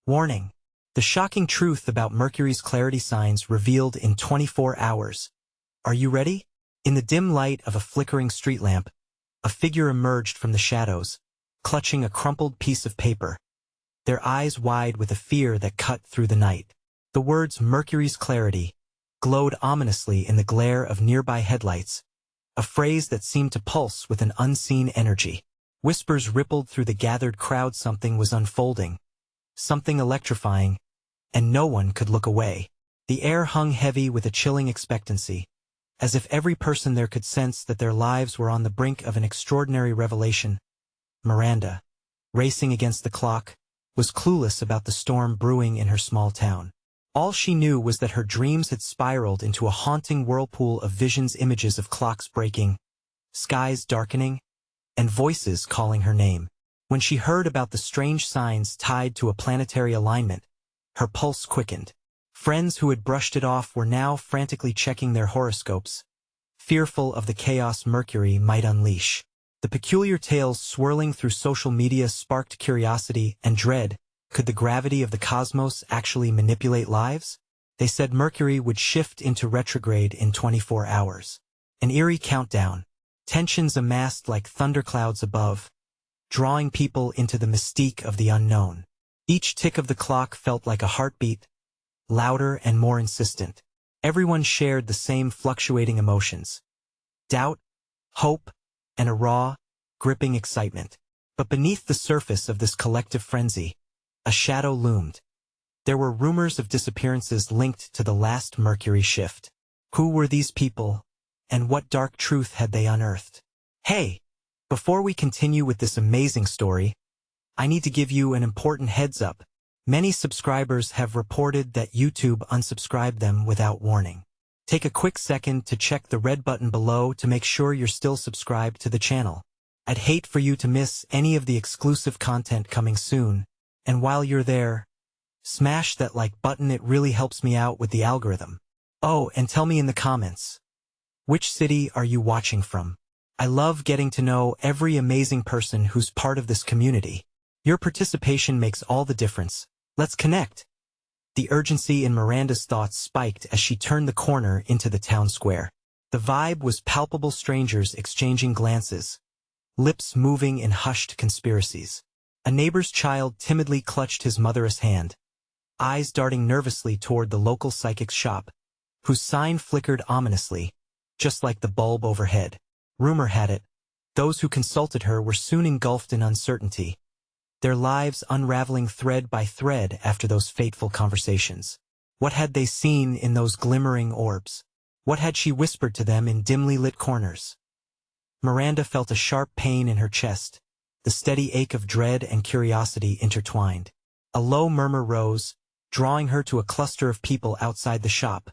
Warning. The shocking truth about Mercury's clarity signs revealed in 24 hours. Are you ready? In the dim light of a flickering street lamp, a figure emerged from the shadows, clutching a crumpled piece of paper, their eyes wide with a fear that cut through the night. The words Mercury's clarity glowed ominously in the glare of nearby headlights, a phrase that seemed to pulse with an unseen energy. Whispers rippled through the gathered crowd. Something was unfolding, something electrifying, and no one could look away. The air hung heavy with a chilling expectancy, as if every person there could sense that their lives were on the brink of an extraordinary revelation. Miranda, racing against the clock, was clueless about the storm brewing in her small town. All she knew was that her dreams had spiraled into a haunting whirlpool of visions, images of clocks breaking, skies darkening, and voices calling her name. When she heard about the strange signs tied to a planetary alignment, her pulse quickened. Friends who had brushed it off were now frantically checking their horoscopes, fearful of the chaos Mercury might unleash. The peculiar tales swirling through social media sparked curiosity and dread. Could the gravity of the cosmos actually manipulate lives? They said Mercury would shift into retrograde in 24 hours. An eerie countdown. Tensions amassed like thunderclouds above, drawing people into the mystique of the unknown. Each tick of the clock felt like a heartbeat, louder and more insistent. Everyone shared the same fluctuating emotions: doubt, hope, and a raw, gripping excitement. But beneath the surface of this collective frenzy, a shadow loomed. There were rumors of disappearances linked to the last Mercury shift. Who were these people, and what dark truth had they unearthed? Hey! Before we continue with this amazing story, I need to give you an important heads up. Many subscribers have reported that YouTube unsubscribed them without warning. Take a quick second to check the red button below to make sure you're still subscribed to the channel. I'd hate for you to miss any of the exclusive content coming soon, and while you're there, smash that like button. It really helps me out with the algorithm. Oh, and tell me in the comments, which city are you watching from? I love getting to know every amazing person who's part of this community. Your participation makes all the difference. Let's connect. The urgency in Miranda's thoughts spiked as she turned the corner into the town square. The vibe was palpable: strangers exchanging glances, lips moving in hushed conspiracies. A neighbor's child timidly clutched his mother's hand, eyes darting nervously toward the local psychic's shop, whose sign flickered ominously, just like the bulb overhead. Rumor had it, those who consulted her were soon engulfed in uncertainty, their lives unraveling thread by thread after those fateful conversations. What had they seen in those glimmering orbs? What had she whispered to them in dimly lit corners? Miranda felt a sharp pain in her chest, the steady ache of dread and curiosity intertwined. A low murmur rose, drawing her to a cluster of people outside the shop,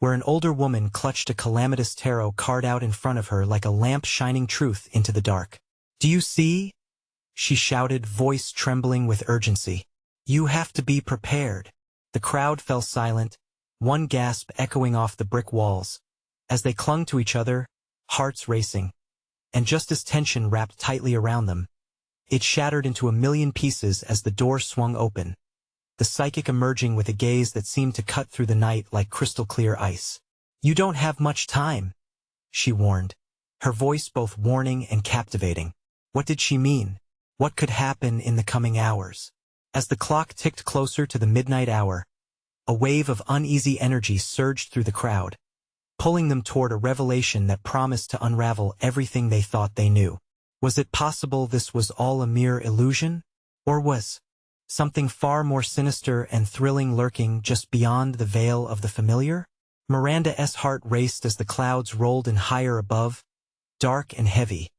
where an older woman clutched a calamitous tarot card out in front of her like a lamp shining truth into the dark. "Do you see?" she shouted, voice trembling with urgency. "You have to be prepared." The crowd fell silent, one gasp echoing off the brick walls, as they clung to each other, hearts racing. And just as tension wrapped tightly around them, it shattered into a million pieces as the door swung open, the psychic emerging with a gaze that seemed to cut through the night like crystal-clear ice. "You don't have much time," she warned, her voice both warning and captivating. What did she mean? What could happen in the coming hours? As the clock ticked closer to the midnight hour, a wave of uneasy energy surged through the crowd, pulling them toward a revelation that promised to unravel everything they thought they knew. Was it possible this was all a mere illusion? Or was something far more sinister and thrilling lurking just beyond the veil of the familiar? Miranda's heart raced as the clouds rolled in higher above, dark and heavy,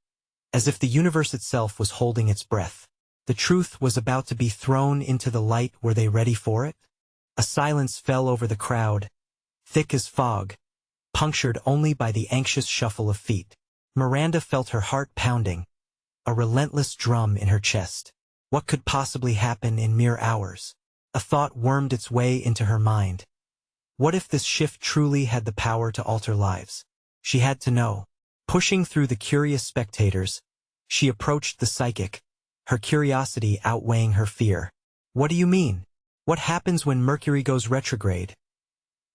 as if the universe itself was holding its breath. The truth was about to be thrown into the light. Were they ready for it? A silence fell over the crowd, thick as fog, punctured only by the anxious shuffle of feet. Miranda felt her heart pounding, a relentless drum in her chest. What could possibly happen in mere hours? A thought wormed its way into her mind. What if this shift truly had the power to alter lives? She had to know. Pushing through the curious spectators, she approached the psychic, her curiosity outweighing her fear. "What do you mean?" What happens when Mercury goes retrograde?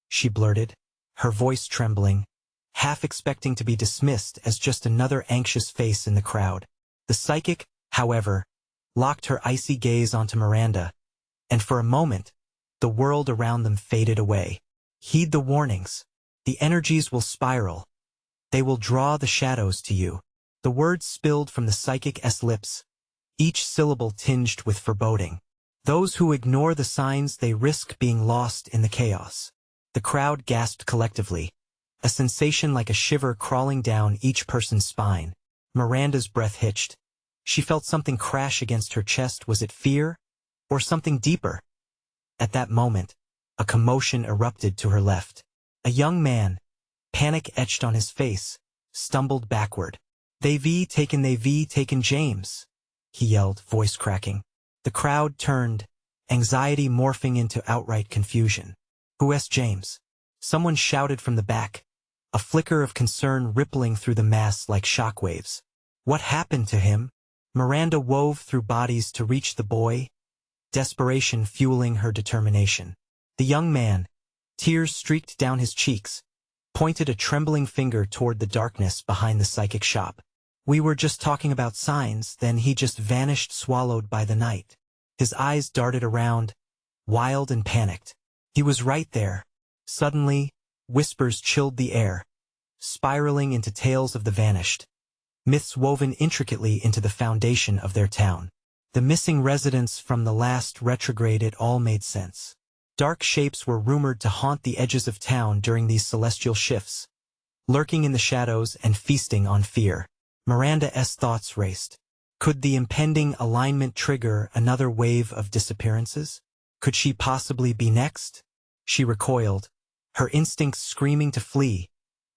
She blurted, her voice trembling, half expecting to be dismissed as just another anxious face in the crowd. The psychic, however, locked her icy gaze onto Miranda, and for a moment, the world around them faded away. Heed the warnings. The energies will spiral. They will draw the shadows to you. The words spilled from the psychic's lips, each syllable tinged with foreboding. Those who ignore the signs, they risk being lost in the chaos. The crowd gasped collectively, a sensation like a shiver crawling down each person's spine. Miranda's breath hitched. She felt something crash against her chest. Was it fear? Or something deeper? At that moment, a commotion erupted to her left. A young man, panic etched on his face, stumbled backward. They've taken James," he yelled, voice cracking. The crowd turned, anxiety morphing into outright confusion. "Who's James?" Someone shouted from the back, a flicker of concern rippling through the mass like shockwaves. "What happened to him?" Miranda wove through bodies to reach the boy, desperation fueling her determination. The young man, tears streaked down his cheeks, pointed a trembling finger toward the darkness behind the psychic shop. "We were just talking about signs, then he just vanished, swallowed by the night." His eyes darted around, wild and panicked. He was right there. Suddenly, whispers chilled the air, spiraling into tales of the vanished, myths woven intricately into the foundation of their town. The missing residents from the last retrograde. It all made sense. Dark shapes were rumored to haunt the edges of town during these celestial shifts, lurking in the shadows and feasting on fear. Miranda's thoughts raced. Could the impending alignment trigger another wave of disappearances? Could she possibly be next? She recoiled, her instincts screaming to flee,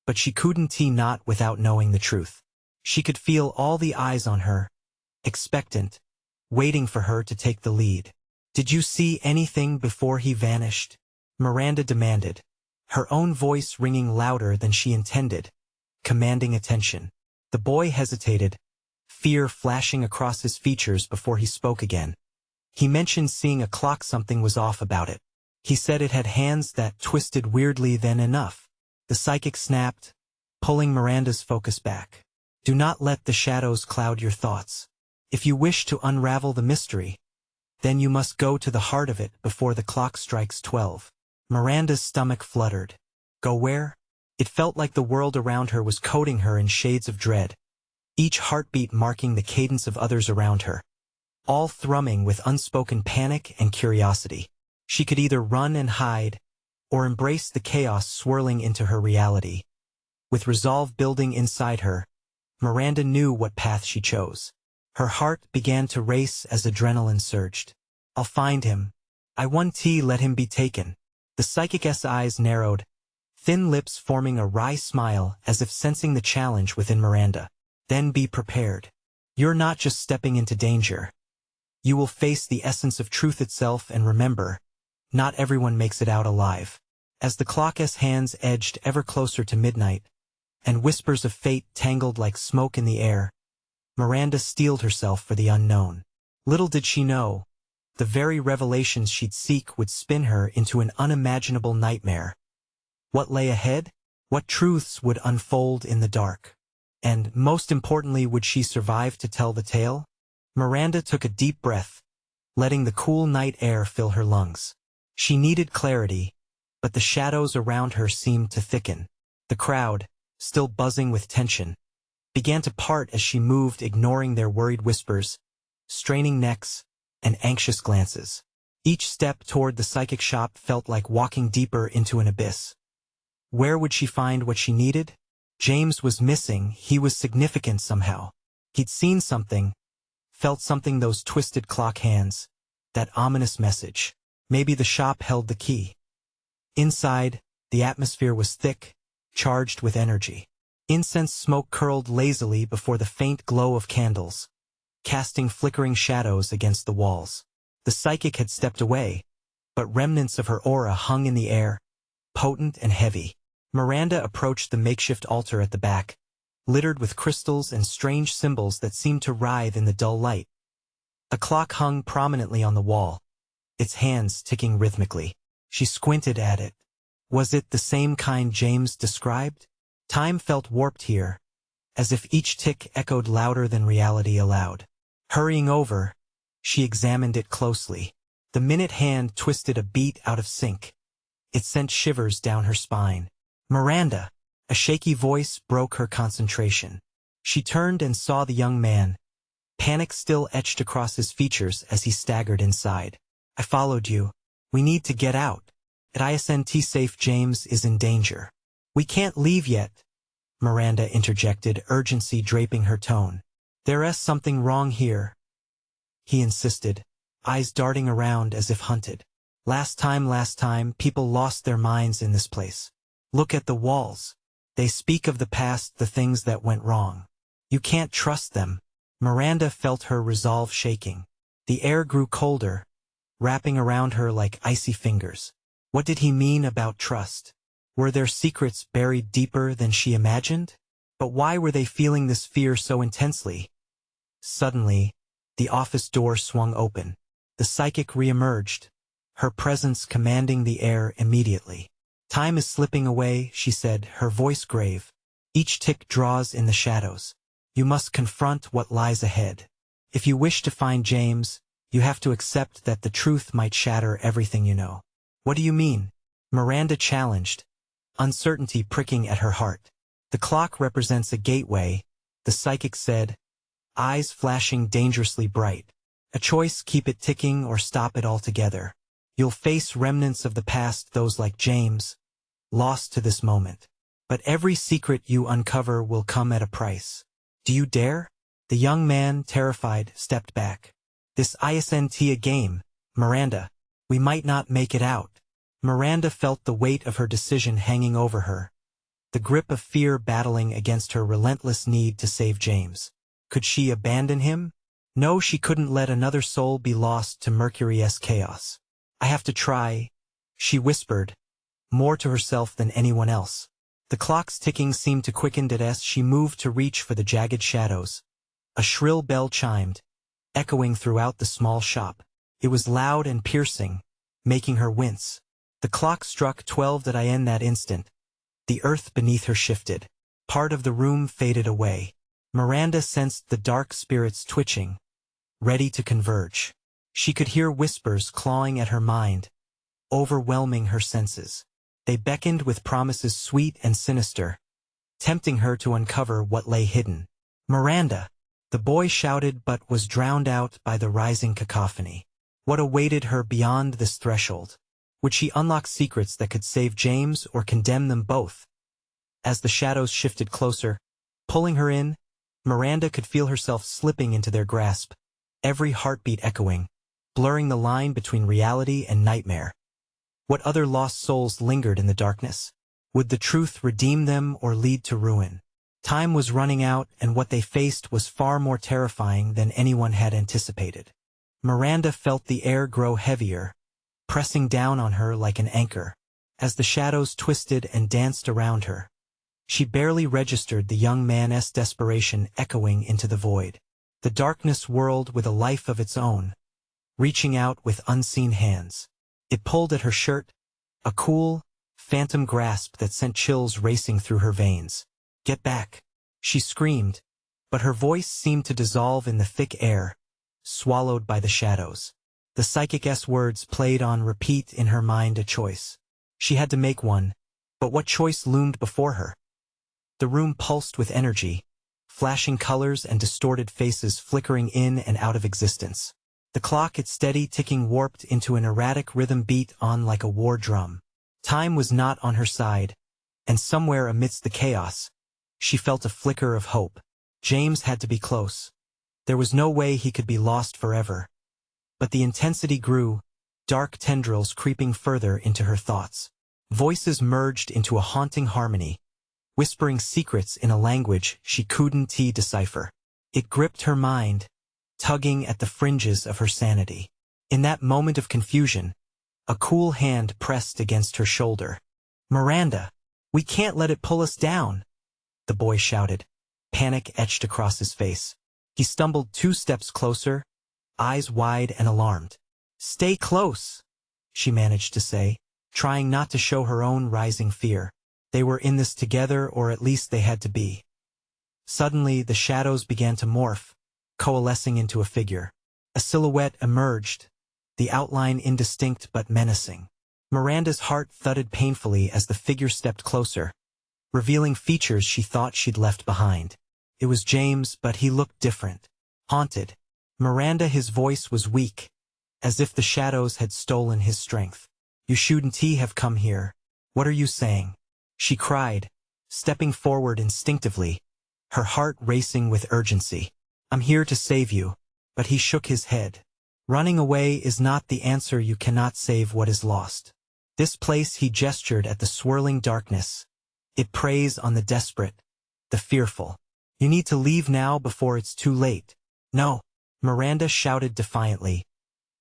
but she couldn't not without knowing the truth. She could feel all the eyes on her, expectant, waiting for her to take the lead. "Did you see anything before he vanished?" Miranda demanded, her own voice ringing louder than she intended, commanding attention. The boy hesitated, fear flashing across his features before he spoke again. He mentioned seeing a clock. Something was off about it. He said it had hands that twisted weirdly. Then enough. The psychic snapped, pulling Miranda's focus back. "Do not let the shadows cloud your thoughts. If you wish to unravel the mystery, then you must go to the heart of it before the clock strikes 12. Miranda's stomach fluttered. Go where? It felt like the world around her was coating her in shades of dread, each heartbeat marking the cadence of others around her, all thrumming with unspoken panic and curiosity. She could either run and hide, or embrace the chaos swirling into her reality. With resolve building inside her, Miranda knew what path she chose. Her heart began to race as adrenaline surged. "I'll find him. I won't let him be taken." The psychic's eyes narrowed, thin lips forming a wry smile as if sensing the challenge within Miranda. "Then be prepared. You're not just stepping into danger. You will face the essence of truth itself, and remember, not everyone makes it out alive." As the clock's hands edged ever closer to midnight, and whispers of fate tangled like smoke in the air, Miranda steeled herself for the unknown. Little did she know, the very revelations she'd seek would spin her into an unimaginable nightmare. What lay ahead? What truths would unfold in the dark? And, most importantly, would she survive to tell the tale? Miranda took a deep breath, letting the cool night air fill her lungs. She needed clarity, but the shadows around her seemed to thicken. The crowd, still buzzing with tension, began to part as she moved, ignoring their worried whispers, straining necks, and anxious glances. Each step toward the psychic shop felt like walking deeper into an abyss. Where would she find what she needed? James was missing. He was significant somehow. He'd seen something, felt something. Those twisted clock hands, that ominous message. Maybe the shop held the key. Inside, the atmosphere was thick, charged with energy. Incense smoke curled lazily before the faint glow of candles, casting flickering shadows against the walls. The psychic had stepped away, but remnants of her aura hung in the air, potent and heavy. Miranda approached the makeshift altar at the back, littered with crystals and strange symbols that seemed to writhe in the dull light. A clock hung prominently on the wall, its hands ticking rhythmically. She squinted at it. Was it the same kind James described? Time felt warped here, as if each tick echoed louder than reality allowed. Hurrying over, she examined it closely. The minute hand twisted a beat out of sync. It sent shivers down her spine. Miranda! A shaky voice broke her concentration. She turned and saw the young man, panic still etched across his features as he staggered inside. I followed you. We need to get out. At ISNT safe, James is in danger. We can't leave yet, Miranda interjected, urgency draping her tone. There's something wrong here, he insisted, eyes darting around as if hunted. Last time, people lost their minds in this place. Look at the walls. They speak of the past, the things that went wrong. You can't trust them. Miranda felt her resolve shaking. The air grew colder, wrapping around her like icy fingers. What did he mean about trust? Were there secrets buried deeper than she imagined? But why were they feeling this fear so intensely? Suddenly, the office door swung open. The psychic reemerged, her presence commanding the air immediately. Time is slipping away, she said, her voice grave. Each tick draws in the shadows. You must confront what lies ahead. If you wish to find James, you have to accept that the truth might shatter everything you know. What do you mean? Miranda challenged, uncertainty pricking at her heart. The clock represents a gateway, the psychic said, eyes flashing dangerously bright. A choice, keep it ticking or stop it altogether. You'll face remnants of the past, those like James, lost to this moment. But every secret you uncover will come at a price. Do you dare? The young man, terrified, stepped back. This isn't a game, Miranda. We might not make it out. Miranda felt the weight of her decision hanging over her, the grip of fear battling against her relentless need to save James. Could she abandon him? No, she couldn't let another soul be lost to Mercury's chaos. I have to try, she whispered, more to herself than anyone else. The clock's ticking seemed to quicken as she moved to reach for the jagged shadows. A shrill bell chimed, echoing throughout the small shop. It was loud and piercing, making her wince. The clock struck 12 in that instant. The earth beneath her shifted. Part of the room faded away. Miranda sensed the dark spirits twitching, ready to converge. She could hear whispers clawing at her mind, overwhelming her senses. They beckoned with promises sweet and sinister, tempting her to uncover what lay hidden. Miranda! The boy shouted but was drowned out by the rising cacophony. What awaited her beyond this threshold? Would she unlock secrets that could save James or condemn them both? As the shadows shifted closer, pulling her in, Miranda could feel herself slipping into their grasp, every heartbeat echoing, blurring the line between reality and nightmare. What other lost souls lingered in the darkness? Would the truth redeem them or lead to ruin? Time was running out, and what they faced was far more terrifying than anyone had anticipated. Miranda felt the air grow heavier, pressing down on her like an anchor. As the shadows twisted and danced around her, she barely registered the young man's desperation echoing into the void. The darkness whirled with a life of its own, reaching out with unseen hands. It pulled at her shirt, a cool, phantom grasp that sent chills racing through her veins. Get back! She screamed, but her voice seemed to dissolve in the thick air, swallowed by the shadows. The psychic's words played on repeat in her mind, a choice. She had to make one, but what choice loomed before her? The room pulsed with energy, flashing colors and distorted faces flickering in and out of existence. The clock, its steady ticking, warped into an erratic rhythm, beat on like a war drum. Time was not on her side, and somewhere amidst the chaos, she felt a flicker of hope. James had to be close. There was no way he could be lost forever. But the intensity grew, dark tendrils creeping further into her thoughts. Voices merged into a haunting harmony, whispering secrets in a language she couldn't decipher. It gripped her mind, tugging at the fringes of her sanity. In that moment of confusion, a cool hand pressed against her shoulder. Miranda! We can't let it pull us down! The boy shouted, panic etched across his face. He stumbled 2 steps closer, eyes wide and alarmed. "Stay close," she managed to say, trying not to show her own rising fear. They were in this together, or at least they had to be. Suddenly, the shadows began to morph, coalescing into a figure. A silhouette emerged, the outline indistinct but menacing. Miranda's heart thudded painfully as the figure stepped closer, revealing features she thought she'd left behind. It was James, but he looked different. Haunted. Miranda, his voice was weak, as if the shadows had stolen his strength. "You shouldn't have come here. What are you saying?" she cried, stepping forward instinctively, her heart racing with urgency. "I'm here to save you." But he shook his head. "Running away is not the answer. You cannot save what is lost. This place," he gestured at the swirling darkness. "It preys on the desperate, the fearful. You need to leave now before it's too late." "No," Miranda shouted defiantly,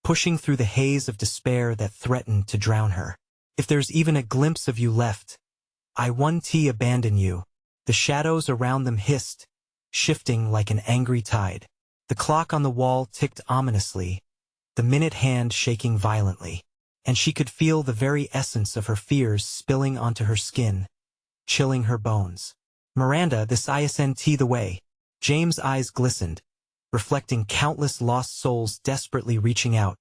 pushing through the haze of despair that threatened to drown her. "If there's even a glimpse of you left, I won't abandon you." The shadows around them hissed, shifting like an angry tide. The clock on the wall ticked ominously, the minute hand shaking violently, and she could feel the very essence of her fears spilling onto her skin, chilling her bones. "Miranda, this isn't the way." James' eyes glistened, reflecting countless lost souls desperately reaching out,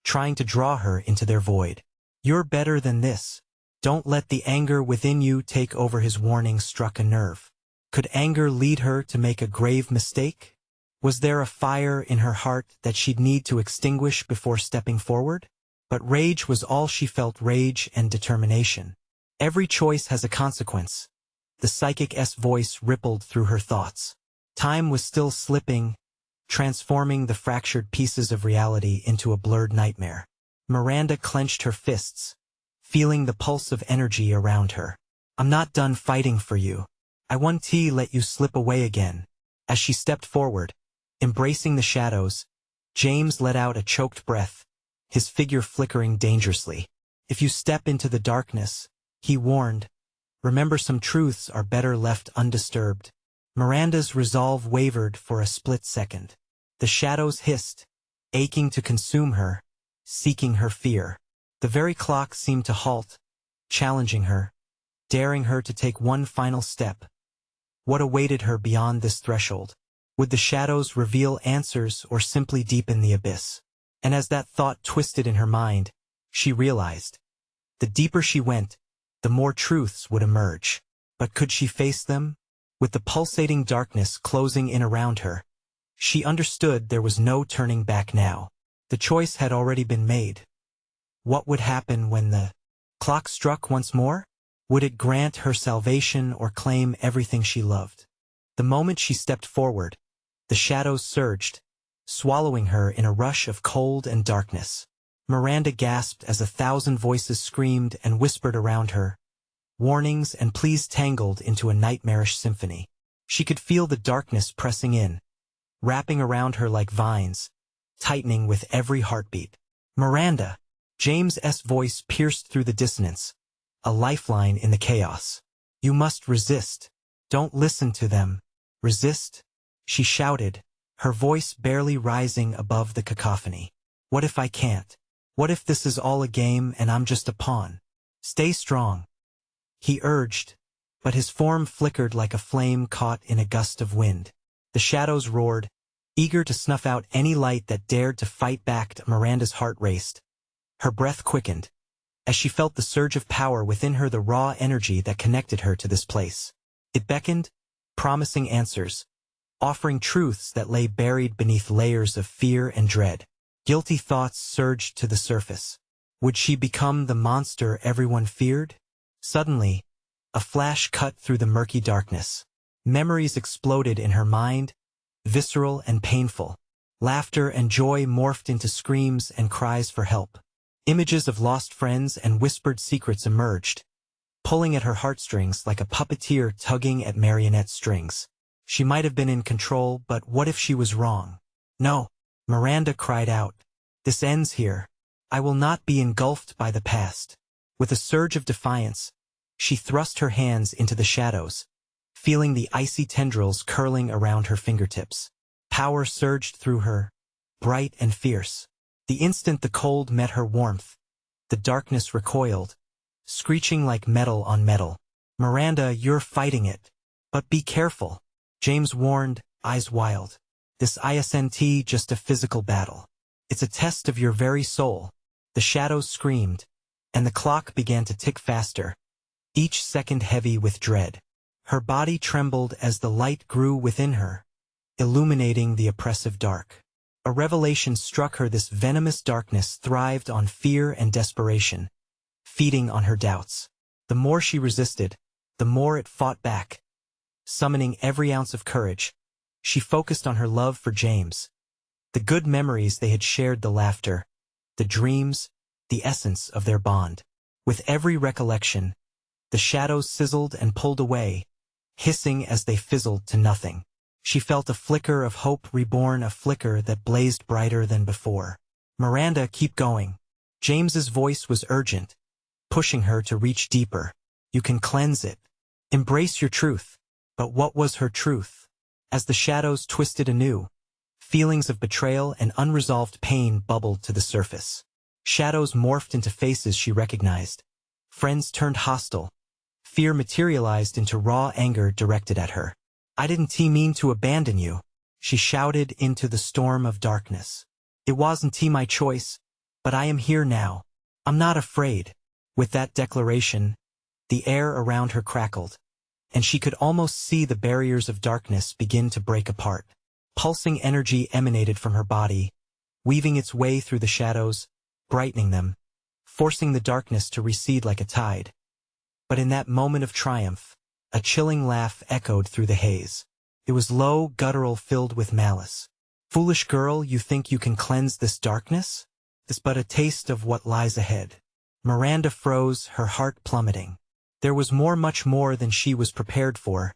trying to draw her into their void. "You're better than this. Don't let the anger within you take over." His warning struck a nerve. Could anger lead her to make a grave mistake? Was there a fire in her heart that she'd need to extinguish before stepping forward? But rage was all she felt, rage and determination. "Every choice has a consequence." The psychic's voice rippled through her thoughts. Time was still slipping, transforming the fractured pieces of reality into a blurred nightmare. Miranda clenched her fists, feeling the pulse of energy around her. "I'm not done fighting for you. I won't let you slip away again." As she stepped forward, embracing the shadows, James let out a choked breath, his figure flickering dangerously. "If you step into the darkness," he warned, "remember, some truths are better left undisturbed." Miranda's resolve wavered for a split second. The shadows hissed, aching to consume her, seeking her fear. The very clock seemed to halt, challenging her, daring her to take one final step. What awaited her beyond this threshold? Would the shadows reveal answers or simply deepen the abyss? And as that thought twisted in her mind, she realized, the deeper she went, the more truths would emerge. But could she face them? With the pulsating darkness closing in around her, she understood there was no turning back now. The choice had already been made. What would happen when the clock struck once more? Would it grant her salvation or claim everything she loved? The moment she stepped forward, the shadows surged, swallowing her in a rush of cold and darkness. Miranda gasped as 1,000 voices screamed and whispered around her, warnings and pleas tangled into a nightmarish symphony. She could feel the darkness pressing in, wrapping around her like vines, tightening with every heartbeat. "Miranda!" James's voice pierced through the dissonance, a lifeline in the chaos. "You must resist. Don't listen to them. Resist," she shouted, her voice barely rising above the cacophony. "What if I can't? What if this is all a game and I'm just a pawn? Stay strong," he urged, but his form flickered like a flame caught in a gust of wind. The shadows roared, eager to snuff out any light that dared to fight back. Miranda's heart raced. Her breath quickened, as she felt the surge of power within her, the raw energy that connected her to this place. It beckoned, promising answers, offering truths that lay buried beneath layers of fear and dread. Guilty thoughts surged to the surface. Would she become the monster everyone feared? Suddenly, a flash cut through the murky darkness. Memories exploded in her mind, visceral and painful. Laughter and joy morphed into screams and cries for help. Images of lost friends and whispered secrets emerged, pulling at her heartstrings like a puppeteer tugging at marionette strings. She might have been in control, but what if she was wrong? "No," Miranda cried out. "This ends here. I will not be engulfed by the past." With a surge of defiance, she thrust her hands into the shadows, feeling the icy tendrils curling around her fingertips. Power surged through her, bright and fierce. The instant the cold met her warmth, the darkness recoiled, screeching like metal on metal. "Miranda, you're fighting it. But be careful," James warned, eyes wild. "This isn't just a physical battle. It's a test of your very soul." The shadows screamed, and the clock began to tick faster, each second heavy with dread. Her body trembled as the light grew within her, illuminating the oppressive dark. A revelation struck her: this venomous darkness thrived on fear and desperation, feeding on her doubts. The more she resisted, the more it fought back. Summoning every ounce of courage, she focused on her love for James. The good memories they had shared, the laughter, the dreams, the essence of their bond. With every recollection, the shadows sizzled and pulled away, hissing as they fizzled to nothing. She felt a flicker of hope reborn, a flicker that blazed brighter than before. "Miranda, keep going." James's voice was urgent, pushing her to reach deeper. "You can cleanse it. Embrace your truth." But what was her truth? As the shadows twisted anew, feelings of betrayal and unresolved pain bubbled to the surface. Shadows morphed into faces she recognized. Friends turned hostile. Fear materialized into raw anger directed at her. "I didn't mean to abandon you," she shouted into the storm of darkness. "It wasn't my choice, but I am here now. I'm not afraid." With that declaration, the air around her crackled, and she could almost see the barriers of darkness begin to break apart. Pulsing energy emanated from her body, weaving its way through the shadows, brightening them, forcing the darkness to recede like a tide. But in that moment of triumph, a chilling laugh echoed through the haze. It was low, guttural, filled with malice. "Foolish girl, you think you can cleanse this darkness? This but a taste of what lies ahead." Miranda froze, her heart plummeting. There was more, much more than she was prepared for,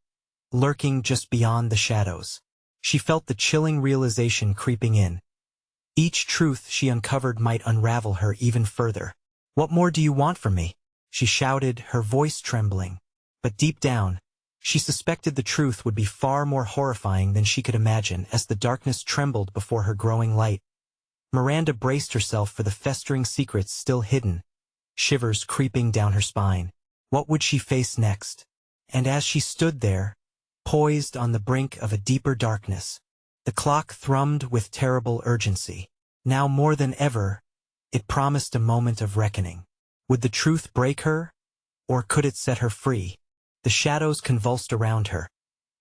lurking just beyond the shadows. She felt the chilling realization creeping in. Each truth she uncovered might unravel her even further. "What more do you want from me?" she shouted, her voice trembling. But deep down, she suspected the truth would be far more horrifying than she could imagine. As the darkness trembled before her growing light, Miranda braced herself for the festering secrets still hidden, shivers creeping down her spine. What would she face next? And as she stood there, poised on the brink of a deeper darkness, the clock thrummed with terrible urgency. Now more than ever, it promised a moment of reckoning. Would the truth break her, or could it set her free? The shadows convulsed around her,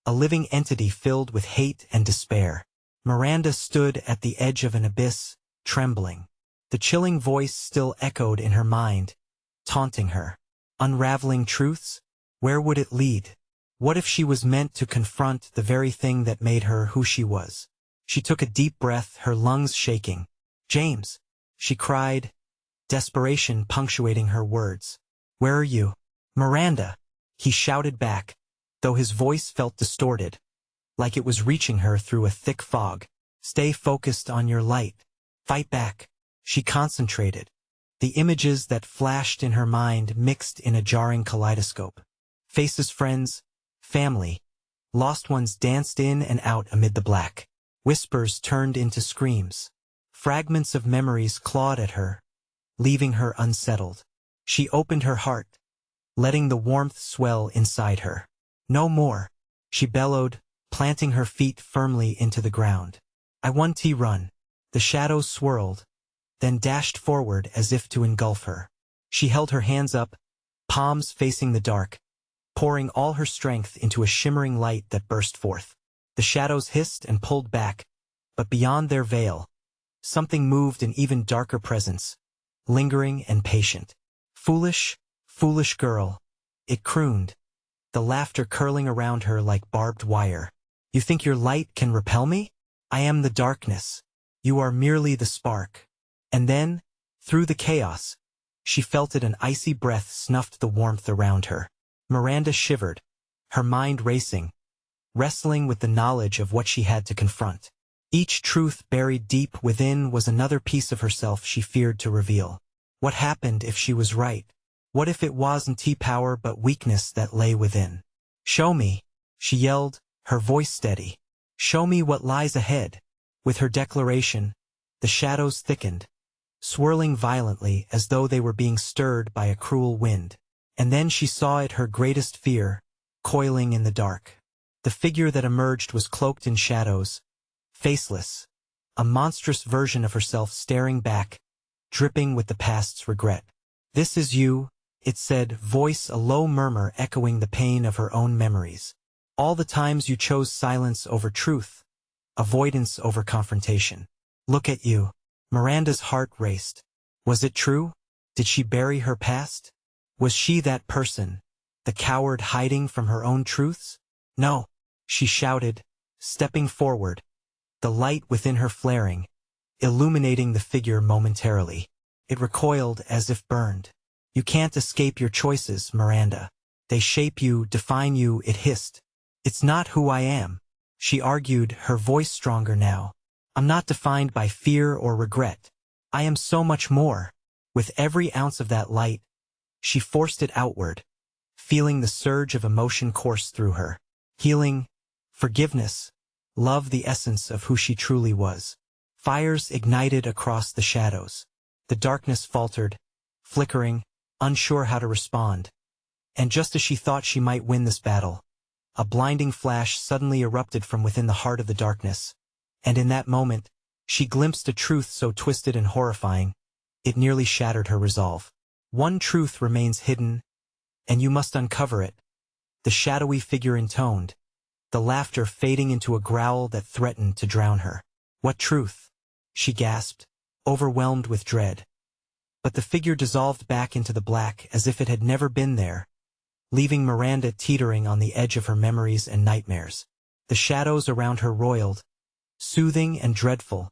a living entity filled with hate and despair. Miranda stood at the edge of an abyss, trembling. The chilling voice still echoed in her mind, taunting her. Unraveling truths? Where would it lead? What if she was meant to confront the very thing that made her who she was? She took a deep breath, her lungs shaking. "James!" she cried, desperation punctuating her words. "Where are you?" "Miranda!" he shouted back, though his voice felt distorted, like it was reaching her through a thick fog. "Stay focused on your light. Fight back." She concentrated. The images that flashed in her mind mixed in a jarring kaleidoscope. Faces, friends, family, lost ones danced in and out amid the black. Whispers turned into screams. Fragments of memories clawed at her, leaving her unsettled. She opened her heart, letting the warmth swell inside her. "No more," she bellowed, planting her feet firmly into the ground. "I want to run." The shadows swirled, then dashed forward as if to engulf her. She held her hands up, palms facing the dark, pouring all her strength into a shimmering light that burst forth. The shadows hissed and pulled back, but beyond their veil, something moved, an even darker presence, lingering and patient. "Foolish, foolish girl," it crooned, the laughter curling around her like barbed wire. "You think your light can repel me? I am the darkness. You are merely the spark." And then, through the chaos, she felt it. An icy breath snuffed the warmth around her. Miranda shivered, her mind racing, wrestling with the knowledge of what she had to confront. Each truth buried deep within was another piece of herself she feared to reveal. What happened if she was right? What if it wasn't power but weakness that lay within? "Show me," she yelled, her voice steady. "Show me what lies ahead." With her declaration, the shadows thickened, swirling violently as though they were being stirred by a cruel wind. And then she saw it, her greatest fear, coiling in the dark. The figure that emerged was cloaked in shadows, faceless, a monstrous version of herself staring back, dripping with the past's regret. "This is you," it said, voice a low murmur echoing the pain of her own memories. "All the times you chose silence over truth, avoidance over confrontation. Look at you." Miranda's heart raced. Was it true? Did she bury her past? Was she that person, the coward hiding from her own truths? "No," she shouted, stepping forward, the light within her flaring, illuminating the figure momentarily. It recoiled as if burned. "You can't escape your choices, Miranda. They shape you, define you," it hissed. "It's not who I am," she argued, her voice stronger now. "I'm not defined by fear or regret. I am so much more." With every ounce of that light, she forced it outward, feeling the surge of emotion course through her. Healing, forgiveness, love, the essence of who she truly was. Fires ignited across the shadows. The darkness faltered, flickering, unsure how to respond. And just as she thought she might win this battle, a blinding flash suddenly erupted from within the heart of the darkness. And in that moment, she glimpsed a truth so twisted and horrifying, it nearly shattered her resolve. "One truth remains hidden, and you must uncover it," the shadowy figure intoned, the laughter fading into a growl that threatened to drown her. "What truth?" she gasped, overwhelmed with dread. But the figure dissolved back into the black as if it had never been there, leaving Miranda teetering on the edge of her memories and nightmares. The shadows around her roiled, soothing and dreadful,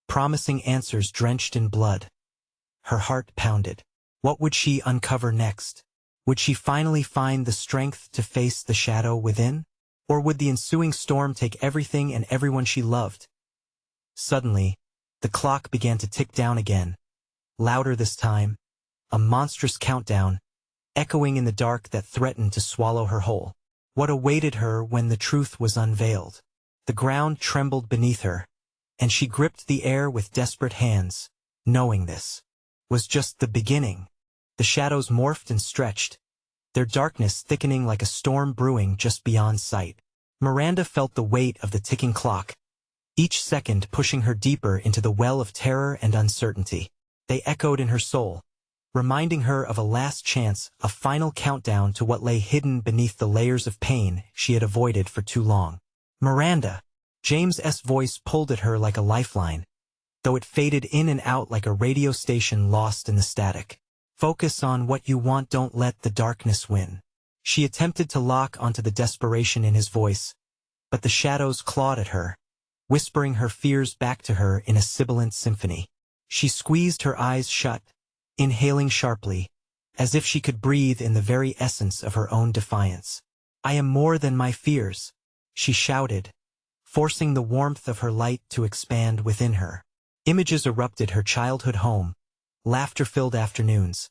promising answers drenched in blood. Her heart pounded. What would she uncover next? Would she finally find the strength to face the shadow within? Or would the ensuing storm take everything and everyone she loved? Suddenly, the clock began to tick down again, louder this time, a monstrous countdown, echoing in the dark that threatened to swallow her whole. What awaited her when the truth was unveiled? The ground trembled beneath her, and she gripped the air with desperate hands, knowing this was just the beginning. The shadows morphed and stretched, their darkness thickening like a storm brewing just beyond sight. Miranda felt the weight of the ticking clock, each second pushing her deeper into the well of terror and uncertainty. They echoed in her soul, reminding her of a last chance, a final countdown to what lay hidden beneath the layers of pain she had avoided for too long. "Miranda!" James's voice pulled at her like a lifeline, though it faded in and out like a radio station lost in the static. "Focus on what you want, don't let the darkness win." She attempted to lock onto the desperation in his voice, but the shadows clawed at her, whispering her fears back to her in a sibilant symphony. She squeezed her eyes shut, inhaling sharply, as if she could breathe in the very essence of her own defiance. "I am more than my fears," she shouted, forcing the warmth of her light to expand within her. Images erupted: her childhood home, laughter-filled afternoons,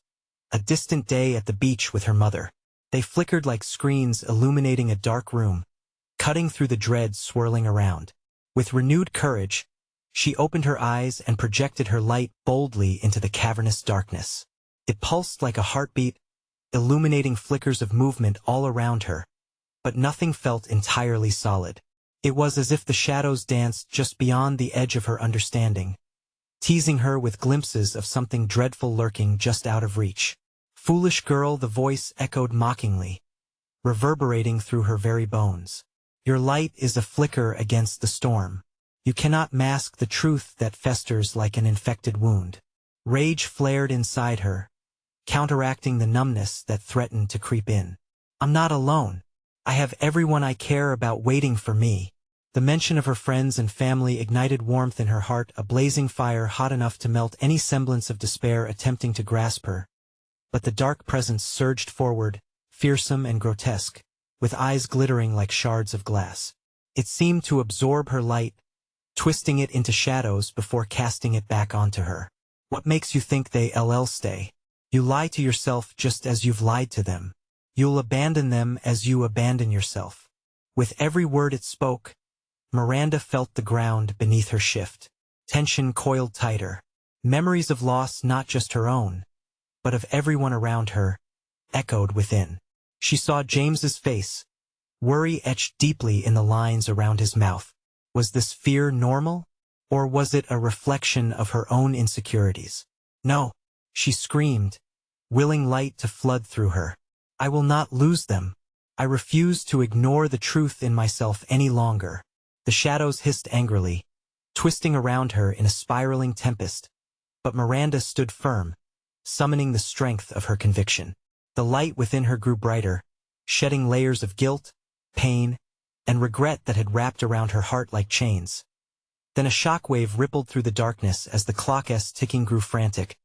a distant day at the beach with her mother. They flickered like screens illuminating a dark room, cutting through the dread swirling around. With renewed courage, she opened her eyes and projected her light boldly into the cavernous darkness. It pulsed like a heartbeat, illuminating flickers of movement all around her, but nothing felt entirely solid. It was as if the shadows danced just beyond the edge of her understanding, teasing her with glimpses of something dreadful lurking just out of reach. "Foolish girl," the voice echoed mockingly, reverberating through her very bones. "Your light is a flicker against the storm. You cannot mask the truth that festers like an infected wound." Rage flared inside her, counteracting the numbness that threatened to creep in. "I'm not alone. I have everyone I care about waiting for me." The mention of her friends and family ignited warmth in her heart, a blazing fire hot enough to melt any semblance of despair attempting to grasp her. But the dark presence surged forward, fearsome and grotesque, with eyes glittering like shards of glass. It seemed to absorb her light, twisting it into shadows before casting it back onto her. "What makes you think they'll stay? You lie to yourself just as you've lied to them. You'll abandon them as you abandon yourself." With every word it spoke, Miranda felt the ground beneath her shift. Tension coiled tighter. Memories of loss, not just her own, but of everyone around her, echoed within. She saw James's face, worry etched deeply in the lines around his mouth. Was this fear normal, or was it a reflection of her own insecurities? No, she screamed, willing light to flood through her. I will not lose them. I refuse to ignore the truth in myself any longer. The shadows hissed angrily, twisting around her in a spiraling tempest, but Miranda stood firm, summoning the strength of her conviction. The light within her grew brighter, shedding layers of guilt, pain, and regret that had wrapped around her heart like chains. Then a shockwave rippled through the darkness as the clock's ticking grew frantic,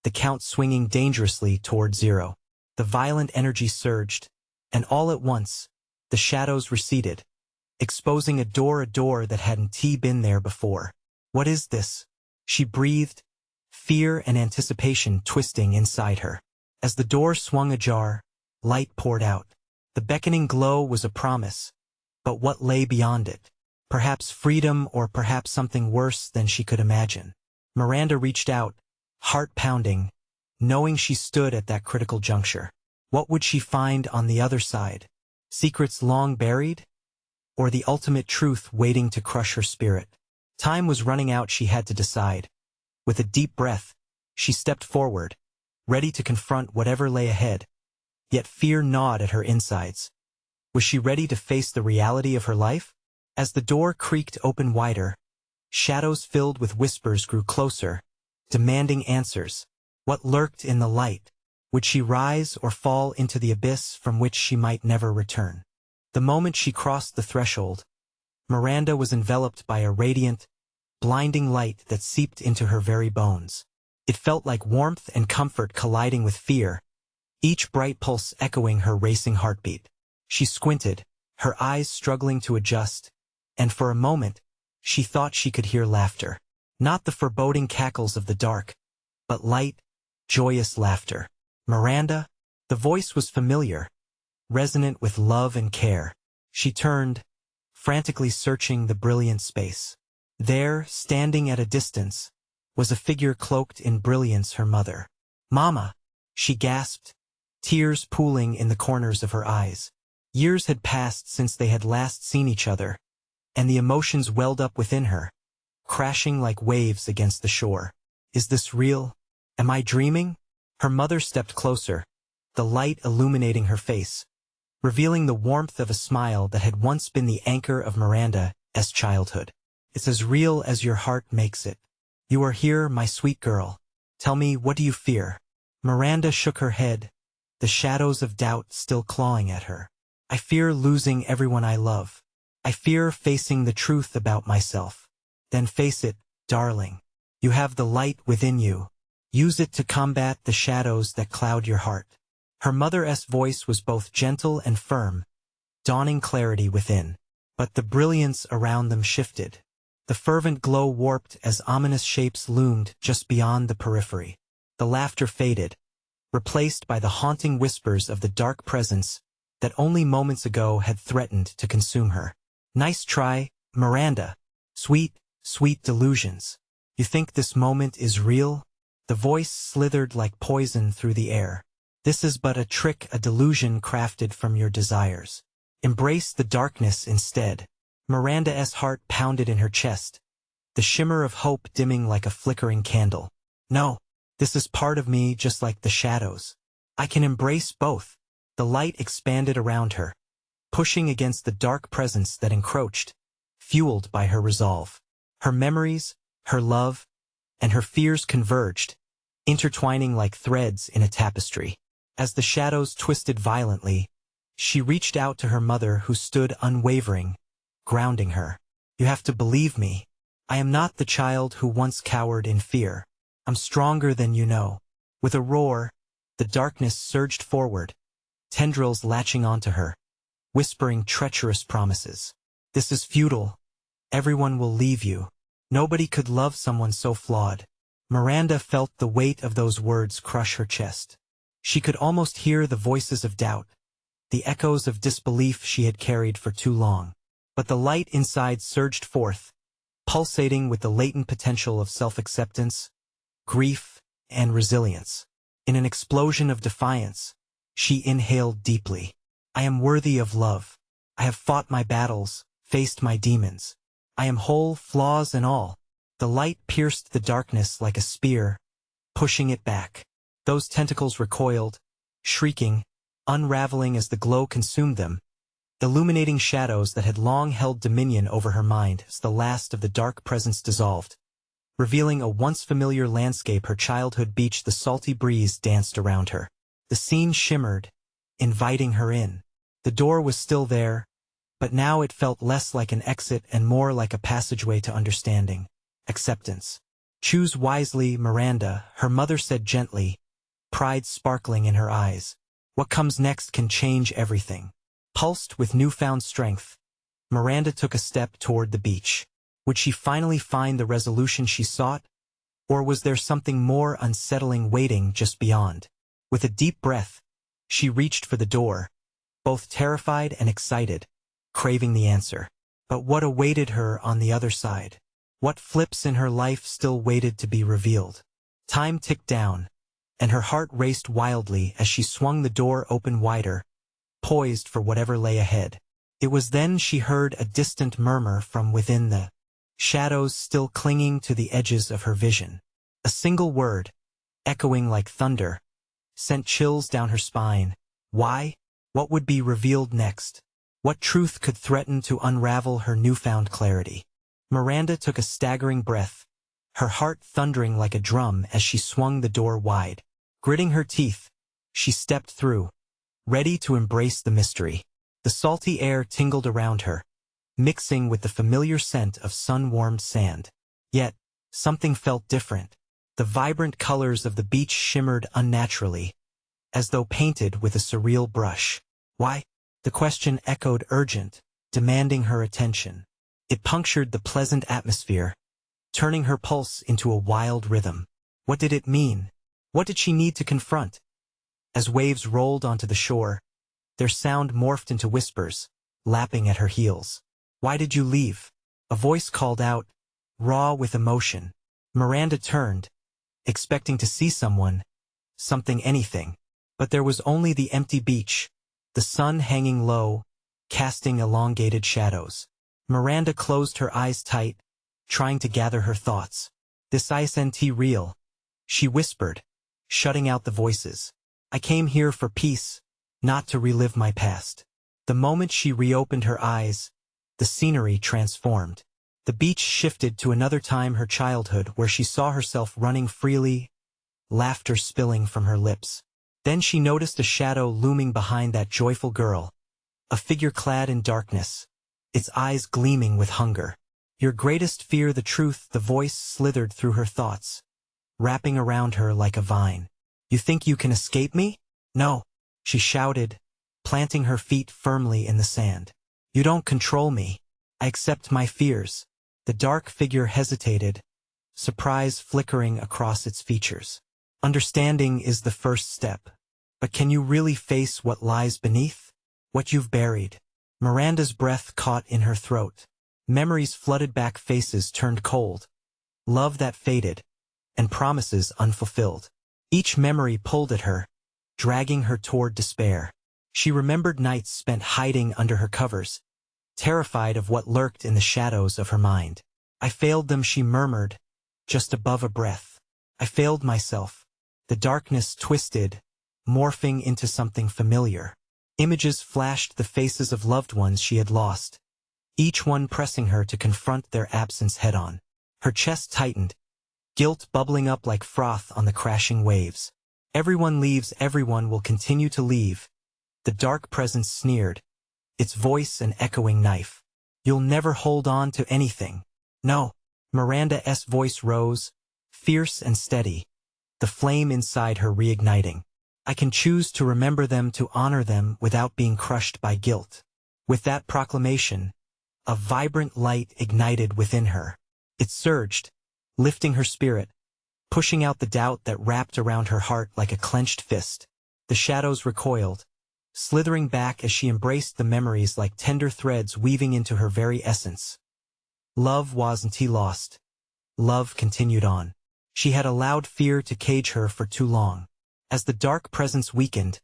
the count swinging dangerously toward 0. The violent energy surged, and all at once, the shadows receded, exposing a door that hadn't been there before. What is this? She breathed, fear and anticipation twisting inside her. As the door swung ajar, light poured out. The beckoning glow was a promise, but what lay beyond it? Perhaps freedom, or perhaps something worse than she could imagine. Miranda reached out, heart pounding, knowing she stood at that critical juncture. What would she find on the other side? Secrets long buried? Or the ultimate truth waiting to crush her spirit? Time was running out. She had to decide. With a deep breath, she stepped forward, ready to confront whatever lay ahead. Yet fear gnawed at her insides. Was she ready to face the reality of her life? As the door creaked open wider, shadows filled with whispers grew closer, demanding answers. What lurked in the light? Would she rise or fall into the abyss from which she might never return? The moment she crossed the threshold, Miranda was enveloped by a radiant, blinding light that seeped into her very bones. It felt like warmth and comfort colliding with fear, each bright pulse echoing her racing heartbeat. She squinted, her eyes struggling to adjust, and for a moment, she thought she could hear laughter. Not the foreboding cackles of the dark, but light, joyous laughter. Miranda? The voice was familiar, resonant with love and care. She turned, frantically searching the brilliant space. There, standing at a distance, was a figure cloaked in brilliance, her mother. "Mama!" she gasped, tears pooling in the corners of her eyes. Years had passed since they had last seen each other, and the emotions welled up within her, crashing like waves against the shore. Is this real? Am I dreaming? Her mother stepped closer, the light illuminating her face, revealing the warmth of a smile that had once been the anchor of Miranda's childhood. It's as real as your heart makes it. You are here, my sweet girl. Tell me, what do you fear? Miranda shook her head, the shadows of doubt still clawing at her. I fear losing everyone I love. I fear facing the truth about myself. Then face it, darling. You have the light within you. Use it to combat the shadows that cloud your heart. Her mother's voice was both gentle and firm, dawning clarity within. But the brilliance around them shifted. The fervent glow warped as ominous shapes loomed just beyond the periphery. The laughter faded, replaced by the haunting whispers of the dark presence that only moments ago had threatened to consume her. Nice try, Miranda. Sweet, sweet delusions. You think this moment is real? The voice slithered like poison through the air. This is but a trick, a delusion crafted from your desires. Embrace the darkness instead. Miranda's heart pounded in her chest, the shimmer of hope dimming like a flickering candle. No, this is part of me just like the shadows. I can embrace both. The light expanded around her, pushing against the dark presence that encroached, fueled by her resolve. Her memories, her love, and her fears converged, intertwining like threads in a tapestry. As the shadows twisted violently, she reached out to her mother, who stood unwavering, grounding her. You have to believe me. I am not the child who once cowered in fear. I'm stronger than you know. With a roar, the darkness surged forward, tendrils latching onto her, whispering treacherous promises. This is futile. Everyone will leave you. Nobody could love someone so flawed. Miranda felt the weight of those words crush her chest. She could almost hear the voices of doubt, the echoes of disbelief she had carried for too long. But the light inside surged forth, pulsating with the latent potential of self-acceptance, grief, and resilience. In an explosion of defiance, she inhaled deeply. I am worthy of love. I have fought my battles, faced my demons. I am whole, flaws and all. The light pierced the darkness like a spear, pushing it back. Those tentacles recoiled, shrieking, unraveling as the glow consumed them, illuminating shadows that had long held dominion over her mind as the last of the dark presence dissolved. Revealing a once familiar landscape, her childhood beach, the salty breeze danced around her. The scene shimmered, inviting her in. The door was still there, but now it felt less like an exit and more like a passageway to understanding, acceptance. Choose wisely, Miranda, her mother said gently, pride sparkling in her eyes. What comes next can change everything. Pulsed with newfound strength, Miranda took a step toward the beach. Would she finally find the resolution she sought? Or was there something more unsettling waiting just beyond? With a deep breath, she reached for the door, both terrified and excited, craving the answer. But what awaited her on the other side? What flips in her life still waited to be revealed? Time ticked down, and her heart raced wildly as she swung the door open wider, poised for whatever lay ahead. It was then she heard a distant murmur from within, the shadows still clinging to the edges of her vision. A single word, echoing like thunder, sent chills down her spine. Why? What would be revealed next? What truth could threaten to unravel her newfound clarity? Miranda took a staggering breath, her heart thundering like a drum as she swung the door wide. Gritting her teeth, she stepped through, ready to embrace the mystery. The salty air tingled around her, mixing with the familiar scent of sun-warmed sand. Yet, something felt different. The vibrant colors of the beach shimmered unnaturally, as though painted with a surreal brush. Why? The question echoed urgent, demanding her attention. It punctured the pleasant atmosphere, turning her pulse into a wild rhythm. What did it mean? What did she need to confront? As waves rolled onto the shore, their sound morphed into whispers, lapping at her heels. Why did you leave? A voice called out, raw with emotion. Miranda turned, expecting to see someone, something, anything. But there was only the empty beach, the sun hanging low, casting elongated shadows. Miranda closed her eyes tight, trying to gather her thoughts. This isn't real, she whispered, shutting out the voices. I came here for peace, not to relive my past. The moment she reopened her eyes, the scenery transformed. The beach shifted to another time, her childhood, where she saw herself running freely, laughter spilling from her lips. Then she noticed a shadow looming behind that joyful girl, a figure clad in darkness, its eyes gleaming with hunger. Your greatest fear, the truth, the voice slithered through her thoughts, wrapping around her like a vine. You think you can escape me? No, she shouted, planting her feet firmly in the sand. You don't control me. I accept my fears. The dark figure hesitated, surprise flickering across its features. Understanding is the first step. But can you really face what lies beneath? What you've buried? Miranda's breath caught in her throat. Memories flooded back, faces turned cold. Love that faded, and promises unfulfilled. Each memory pulled at her, dragging her toward despair. She remembered nights spent hiding under her covers, terrified of what lurked in the shadows of her mind. I failed them, she murmured, just above a breath. I failed myself. The darkness twisted, morphing into something familiar. Images flashed, the faces of loved ones she had lost, each one pressing her to confront their absence head-on. Her chest tightened, guilt bubbling up like froth on the crashing waves. Everyone leaves, everyone will continue to leave. The dark presence sneered, its voice an echoing knife. You'll never hold on to anything. No. Miranda's voice rose, fierce and steady, the flame inside her reigniting. I can choose to remember them, to honor them without being crushed by guilt. With that proclamation, a vibrant light ignited within her. It surged, lifting her spirit, pushing out the doubt that wrapped around her heart like a clenched fist. The shadows recoiled, slithering back as she embraced the memories like tender threads weaving into her very essence. Love wasn't lost. Love continued on. She had allowed fear to cage her for too long. As the dark presence weakened,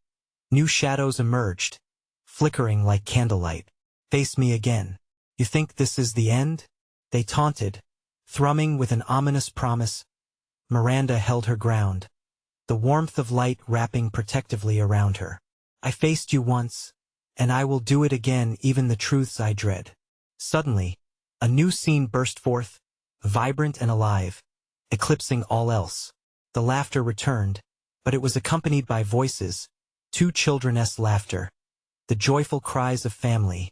new shadows emerged, flickering like candlelight. "Face me again. You think this is the end?" they taunted, thrumming with an ominous promise. Miranda held her ground, the warmth of light wrapping protectively around her. "I faced you once, and I will do it again, even the truths I dread." Suddenly, a new scene burst forth, vibrant and alive, eclipsing all else. The laughter returned, but it was accompanied by voices, two children's laughter, the joyful cries of family,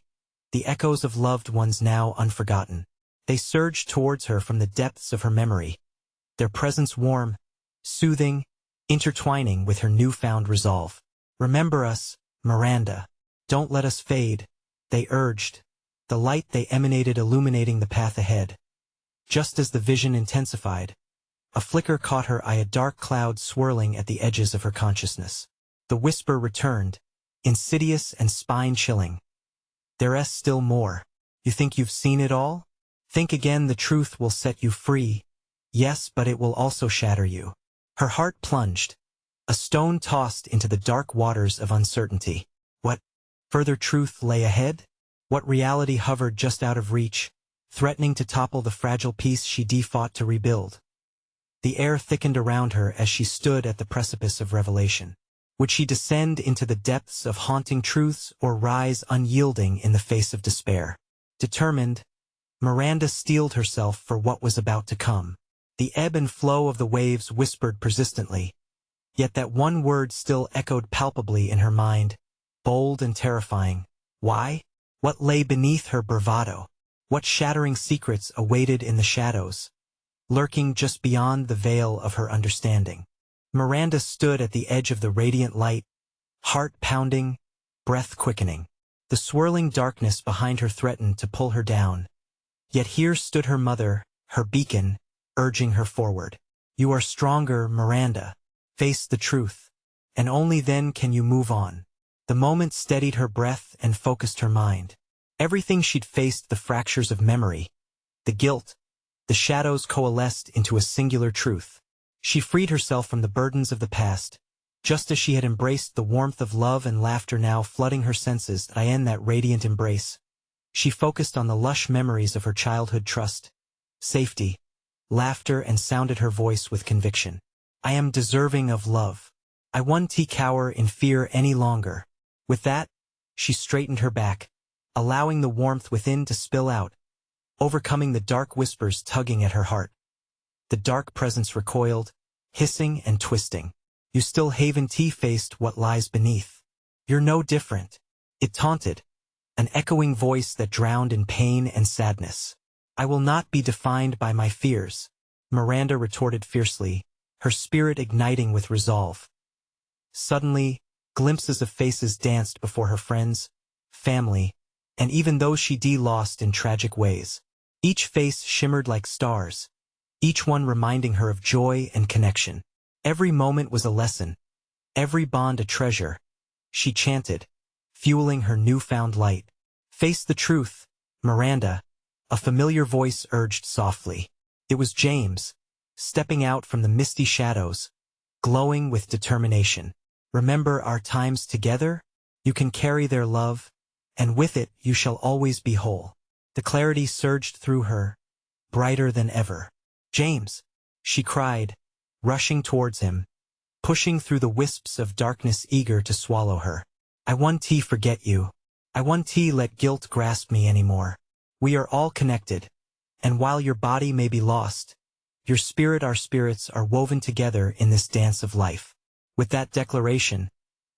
the echoes of loved ones now unforgotten. They surged towards her from the depths of her memory, their presence warm, soothing, intertwining with her newfound resolve. "Remember us, Miranda. Don't let us fade," they urged, the light they emanated illuminating the path ahead. Just as the vision intensified, a flicker caught her eye, a dark cloud swirling at the edges of her consciousness. The whisper returned, insidious and spine-chilling. "There's still more. You think you've seen it all? Think again, the truth will set you free. Yes, but it will also shatter you." Her heart plunged, a stone tossed into the dark waters of uncertainty. What further truth lay ahead? What reality hovered just out of reach, threatening to topple the fragile piece she fought to rebuild? The air thickened around her as she stood at the precipice of revelation. Would she descend into the depths of haunting truths or rise unyielding in the face of despair? Determined, Miranda steeled herself for what was about to come. The ebb and flow of the waves whispered persistently, yet that one word still echoed palpably in her mind, bold and terrifying. Why? What lay beneath her bravado? What shattering secrets awaited in the shadows, lurking just beyond the veil of her understanding? Miranda stood at the edge of the radiant light, heart pounding, breath quickening. The swirling darkness behind her threatened to pull her down. Yet here stood her mother, her beacon, urging her forward. "You are stronger, Miranda. Face the truth, and only then can you move on." The moment steadied her breath and focused her mind. Everything she'd faced, the fractures of memory, the guilt, the shadows coalesced into a singular truth. She freed herself from the burdens of the past, just as she had embraced the warmth of love and laughter now flooding her senses. In that radiant embrace, she focused on the lush memories of her childhood, trust, safety, laughter, and sounded her voice with conviction. "I am deserving of love. I won't cower in fear any longer." With that, she straightened her back, allowing the warmth within to spill out, overcoming the dark whispers tugging at her heart. The dark presence recoiled, hissing and twisting. "You still haven't faced what lies beneath. You're no different," it taunted, an echoing voice that drowned in pain and sadness. "I will not be defined by my fears," Miranda retorted fiercely, her spirit igniting with resolve. Suddenly, glimpses of faces danced before her, friends, family, and even those she'd lost in tragic ways. Each face shimmered like stars, each one reminding her of joy and connection. Every moment was a lesson, every bond a treasure, she chanted, fueling her newfound light. "Face the truth, Miranda," a familiar voice urged softly. It was James, stepping out from the misty shadows, glowing with determination. "Remember our times together? You can carry their love, and with it you shall always be whole." The clarity surged through her, brighter than ever. "James!" she cried, rushing towards him, pushing through the wisps of darkness eager to swallow her. "I won't forget you. I won't let guilt grasp me anymore. We are all connected, and while your body may be lost, your spirit, our spirits are woven together in this dance of life." With that declaration,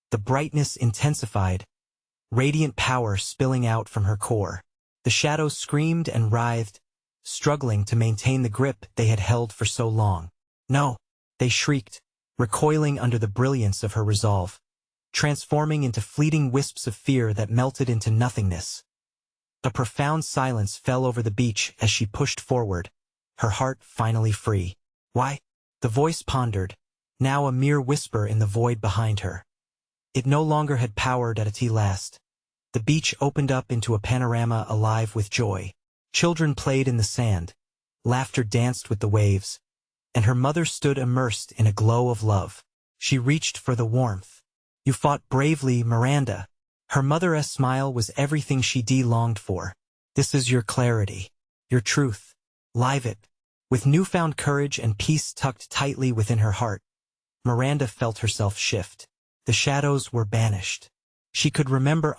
the brightness intensified, radiant power spilling out from her core. The shadows screamed and writhed, struggling to maintain the grip they had held for so long. "No!" they shrieked, recoiling under the brilliance of her resolve, transforming into fleeting wisps of fear that melted into nothingness. A profound silence fell over the beach as she pushed forward, her heart finally free. "Why?" the voice pondered, now a mere whisper in the void behind her. It no longer had power at last. The beach opened up into a panorama alive with joy. Children played in the sand, laughter danced with the waves, and her mother stood immersed in a glow of love. She reached for the warmth. "You fought bravely, Miranda." Her mother's smile was everything she longed for. "This is your clarity, your truth. Live it." With newfound courage and peace tucked tightly within her heart, Miranda felt herself shift. The shadows were banished. She could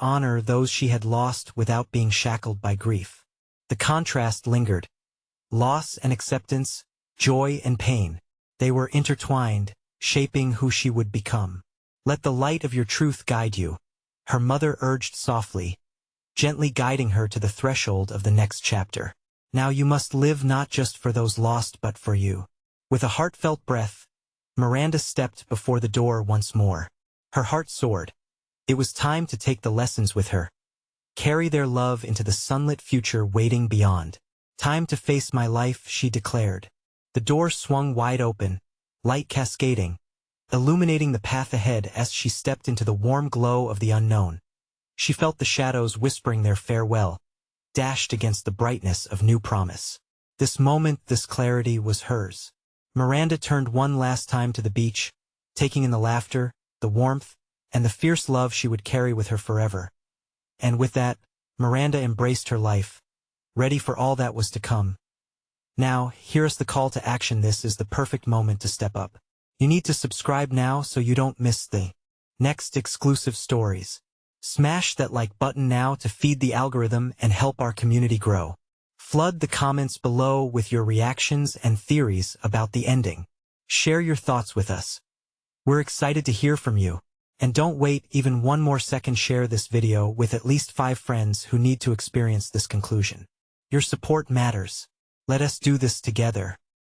honor those she had lost without being shackled by grief. The contrast lingered. Loss and acceptance, joy and pain. They were intertwined, shaping who she would become. "Let the light of your truth guide you," her mother urged softly, gently guiding her to the threshold of the next chapter. "Now you must live not just for those lost but for you." With a heartfelt breath, Miranda stepped before the door once more. Her heart soared. It was time to take the lessons with her. Carry their love into the sunlit future waiting beyond. "Time to face my life," she declared. The door swung wide open, light cascading, illuminating the path ahead as she stepped into the warm glow of the unknown. She felt the shadows whispering their farewell, dashed against the brightness of new promise. This moment, this clarity was hers. Miranda turned one last time to the beach, taking in the laughter, the warmth, and the fierce love she would carry with her forever. And with that, Miranda embraced her life, ready for all that was to come. Now, here is the call to action. This is the perfect moment to step up. You need to subscribe now so you don't miss the next exclusive stories. Smash that like button now to feed the algorithm and help our community grow. Flood the comments below with your reactions and theories about the ending. Share your thoughts with us. We're excited to hear from you. And don't wait even one more second. Share this video with at least 5 friends who need to experience this conclusion. Your support matters. Let us do this together.